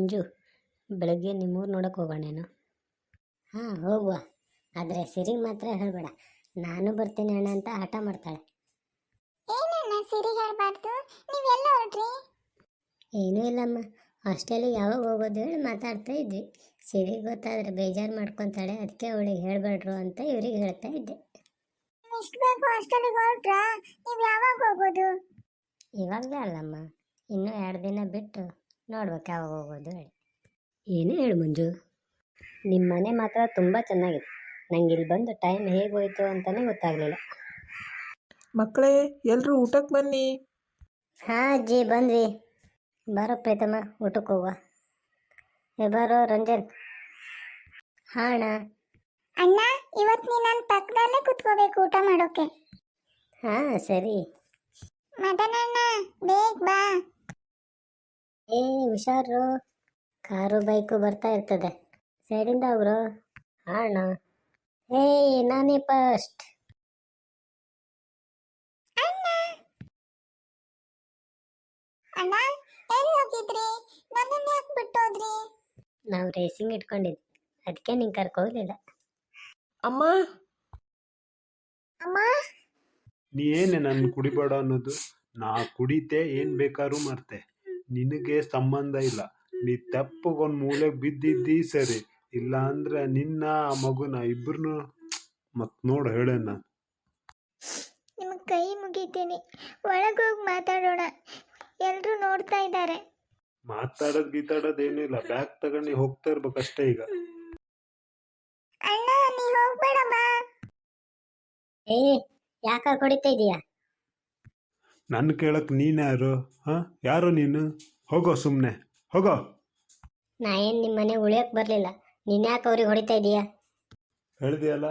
ಮಂಜು, ಬೆಳಗ್ಗೆ ನಿಮ್ಮೂರು ನೋಡೋಕೆ ಹೋಗೋಣೇನು? ಹಾಂ, ಹೋಗುವ. ಆದರೆ ಸಿರಿಗೆ ಮಾತ್ರ ಹೇಳಬೇಡ. ನಾನು ಬರ್ತೀನಿ ಅಣ್ಣ ಅಂತ ಹಠ ಮಾಡ್ತಾಳೆ. ಏನಣ್ಣ ಸಿರಿಗೆ ಹೇಳ್ಬಾರ್ದು? ನೀವೆಲ್ಲ ಹೊರಟ್ರಿ? ಏನೂ ಇಲ್ಲಮ್ಮ, ಹಾಸ್ಟೆಲಿಗೆ ಯಾವಾಗ ಹೋಗೋದು ಹೇಳಿ ಮಾತಾಡ್ತಾ ಇದ್ವಿ. ಸಿರಿಗೆ ಗೊತ್ತಾದರೆ ಬೇಜಾರು ಮಾಡ್ಕೊತಾಳೆ, ಅದಕ್ಕೆ ಅವಳಿಗೆ ಹೇಳಬೇಡ್ರು ಅಂತ ಇವ್ರಿಗೆ ಹೇಳ್ತಾ ಇದ್ದೆ. ಇಷ್ಟು ಬೇಕು ಹಾಸ್ಟೆಲಿಗೆ ಹೊರಟ್ರಾ? ನೀವು ಯಾವಾಗ ಹೋಗೋದು? ಇವಾಗಲೇ ಅಲ್ಲಮ್ಮ, ಇನ್ನೂ 2 ದಿನ ಬಿಟ್ಟು ನೋಡ್ಬೇಕು ಯಾವಾಗ ಹೋಗೋದು ಹೇಳಿ. ಏನೇ ಹೇಳು ಮಂಜು, ನಿಮ್ಮ ಮನೆ ಮಾತ್ರ ತುಂಬ ಚೆನ್ನಾಗಿದೆ. ನಂಗೆ ಇಲ್ಲಿ ಬಂದು ಟೈಮ್ ಹೇಗೆ ಹೋಯ್ತು ಅಂತಲೇ ಗೊತ್ತಾಗಲಿಲ್ಲ. ಮಕ್ಕಳೇ, ಎಲ್ಲರೂ ಊಟಕ್ಕೆ ಬನ್ನಿ. ಹಾಂ ಅಜ್ಜಿ, ಬಂದ್ವಿ. ಬಾರೋ ಪ್ರೀತಮ್ಮ, ಊಟಕ್ಕೆ ಹೋಗುವ. ಬಾರೋ ರಂಜನ್. ಹಾಂ ಅಣ್ಣ. ಅಣ್ಣ, ಇವತ್ತು ನೀನು ನನ್ನ ಪಕ್ಕದಲ್ಲೇ ಕುತ್ಕೋಬೇಕು ಊಟ ಮಾಡೋಕೆ. ಹಾಂ ಸರಿ. ಮದನಣ್ಣ, ಬೇಗ ಬಾ. ಏ ಹುಷಾರು, ಕಾರು ಬೈಕು ಬರ್ತಾ ಇರ್ತದೆ, ಸೈಡಿಂದ ಅವರು. ಹಾಂ ಅಣ್ಣ. ನಾನೇ ಫಸ್ಟ್. ಅಣ್ಣ, ಎಲ್ಲಿ ಹೋಗಿದ್ರಿ? ನನ್ನನ್ನು ಯಾಕೆ ಬಿಟ್ಟೋದ್ರಿ? ನಾವು ರೇಸಿಂಗ್ ಇಟ್ಕೊಂಡಿದ್ವಿ, ಅದಕ್ಕೆ ನಿಂಗೆ ಕರ್ಕೋಗ್ಲಿಲ್ಲ. ಅಮ್ಮ, ಅಮ್ಮ, ನೀ ಏನೇ ನನ್ನ ಕುಡಿಬೇಡ ಅನ್ನೋದು? ನಾ ಕುಡಿತೆ, ಏನು ಬೇಕಾದ್ರೂ ಮಾಡ್ತೆ, ನಿನಗೆ ಸಂಬಂಧ ಇಲ್ಲ. ನೀ ತೆಪ್ಪಗೊಂದು ಮೂಲೆಗೆ ಬಿದ್ದಿದ್ದಿ ಸರಿ, ಇಲ್ಲ ಅಂದ್ರೆ ನಿನ್ನ ಆ ಮಗುನ ಇಬ್ಬರನ್ನು ಮತ್ತೆ ನೋಡು ಹೇಳೇ ನಾನು. ನಿಮಗೆ ಕೈ ಮುಗಿತೀನಿ, ಒಳಗೋಗಿ ಮಾತಾಡೋಣ. ಎಲ್ಲರೂ ನೋಡ್ತಾ ಇದ್ದಾರೆ. ಮಾತಾಡೋದು ಗೀತಾಡೋದು ಏನೂ ಇಲ್ಲ, ಬ್ಯಾಗ್ ತಗೊಂಡು ಹೋಗ್ತಾ ಇರ್ಬೇಕಷ್ಟೇ ಈಗ. ಅಣ್ಣ, ನೀ ಹೋಗ್ಬೇಡ ಬಾ. ಯಾಕ ಕುಡಿತಾ ಇದೀಯಾ? ನನ್ನ ಕೇಳಕ್ ನೀನು ಯಾರು? ಹಾಂ, ಯಾರು ನೀನು? ಹೋಗೋ, ಸುಮ್ಮನೆ ಹೋಗೋ. ನಾ ಏನು ನಿಮ್ಮ ಮನೆ ಉಳಿಯೋಕೆ ಬರಲಿಲ್ಲ, ನೀನು ಯಾಕೆ ಅವ್ರಿಗೆ ಹೊಡಿತಾ ಇದೀಯಾ? ಹೇಳಿದೆಯಲ್ಲ,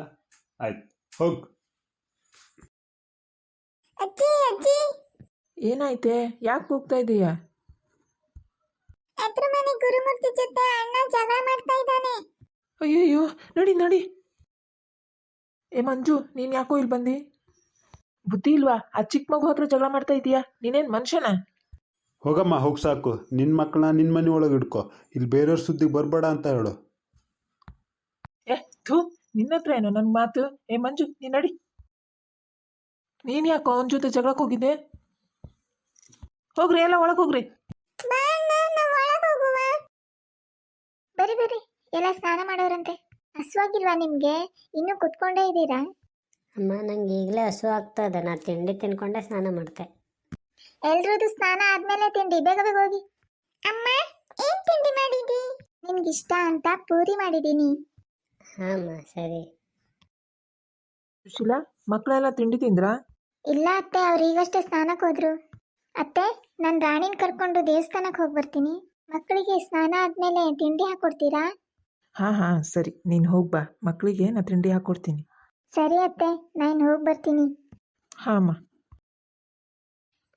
ಆಯ್ತು ಹೋಗು. ಅಜ್ಜಿ, ಅಜ್ಜಿ, ಏನಾಯ್ತೆ? ಯಾಕೆ ಹೋಗ್ತಾ ಇದೀಯಾ? ಎದ್ರ ಮನೆ ಗುರುಮೂರ್ತಿ ಜೊತೆ ಅಣ್ಣ ಜಗಳ ಮಾಡ್ತಾ ಇದ್ದಾನೆ. ಅಯ್ಯಯ್ಯೋ, ನಡಿ ನಡಿ. ಏ ಮಂಜು, ನೀನು ಯಾಕೋ ಇಲ್ಲಿ ಬಂದಿ? ಬುದ್ಧಿ ಇಲ್ವಾ? ಆ ಚಿಕ್ಕ ಮಗು ಹತ್ರ ಜಗಳ ಮಾಡ್ತಾ ಇದೀಯಾ? ನೀನೇನು ಮನುಷ್ಯನ? ಹೋಗಮ್ಮ, ಹೋಗಿ ಸಾಕು. ನಿನ್ನ ಮಕ್ಕಳನ್ನ ನಿನ್ನ ಮನೆ ಒಳಗೆ ಇಟ್ಕೋ, ಇಲ್ಲಿ ಬೇರೆಯವ್ರ ಸುದ್ದಿಗೆ ಬರಬೇಡ ಅಂತ ಹೇಳು. ಥೂ, ನಿನ್ನ ಹತ್ರ ಏನೋ ನನ್ನ ಮಾತು? ಏ ಮಂಜು, ನೀನು ನಡಿ. ನೀನು ಯಾಕೋ ಅವನ ಜೊತೆ ಜಗಳಕ್ಕೆ ಹೋಗಿದ್ದೆ? ಹೋಗ್ರಿ, ಎಲ್ಲ ಒಳಗೆ ಹೋಗ್ರಿ. ಬಾ ಅಣ್ಣ, ನಾವು ಒಳಗೆ ಹೋಗುವ. ಬರಿ ಬರಿ, ಎಲ್ಲ ಸ್ನಾನ ಮಾಡೋರಂತೆ. ಹಸುವಾಗಿಲ್ವಾ ನಿಮ್ಗೆ? ಇನ್ನೂ ಕುತ್ಕೊಂಡೇ ಇದ್ದೀರಾ? ಅಮ್ಮ, ನಂಗೆ ಈಗಲೇ ಹಸು ಆಗ್ತದೆ, ನಾ ತಿಂಡಿ ತಿನ್ಕೊಂಡೆ ಸ್ನಾನ ಮಾಡ್ತೆ. ಎಲ್ರದ್ದು ಸ್ನಾನ ಆದ್ಮೇಲೆ ತಿಂಡಿ, ಬೇಗ ಬೇಗ ಹೋಗಿ. ಅಮ್ಮ, ಏನ್ ತಿಂಡಿ ಮಾಡಿದಿ? ನಿನ್ಗಿಷ್ಟ ಅಂತ ಪೂರಿ ಮಾಡಿದ್ದೀನಿ. ಹಾಂ ಅಮ್ಮ, ಸರಿ. ಸುಶೀಲಾ, ಮಕ್ಕಳೆಲ್ಲ ತಿಂಡಿ ತಿಂದ್ರಾ? ಇಲ್ಲ ಅತ್ತೆ, ಅವ್ರು ಈಗಷ್ಟೇ ಸ್ನಾನಕ್ಕೆ ಹೋದ್ರು. ಅತ್ತೆ, ನಾನು ರಾಣಿನ ಕರ್ಕೊಂಡು ದೇವಸ್ಥಾನಕ್ಕೆ ಹೋಗಿ ಬರ್ತೀನಿ. ಮಕ್ಕಳಿಗೆ ಸ್ನಾನ ಆದ್ಮೇಲೆ ತಿಂಡಿ ಹಾಕೊಡ್ತೀರಾ? ಹಾಂ ಸರಿ, ನೀನು ಹೋಗ್ಬಾ. ಮಕ್ಕಳಿಗೆ ನಾ ತಿಂಡಿ ಹಾಕ್ಕೊಡ್ತೀನಿ. ಸರಿ ಅತ್ತೆ, ನಾನು ಹೋಗಿ ಬರ್ತೀನಿ. ಹಾಂ ಅಮ್ಮ.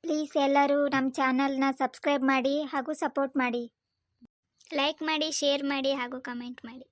ಪ್ಲೀಸ್ ಎಲ್ಲರೂ ನಮ್ಮ ಚಾನಲ್ನ ಸಬ್ಸ್ಕ್ರೈಬ್ ಮಾಡಿ ಹಾಗೂ ಸಪೋರ್ಟ್ ಮಾಡಿ. ಲೈಕ್ ಮಾಡಿ, ಶೇರ್ ಮಾಡಿ ಹಾಗೂ ಕಮೆಂಟ್ ಮಾಡಿ.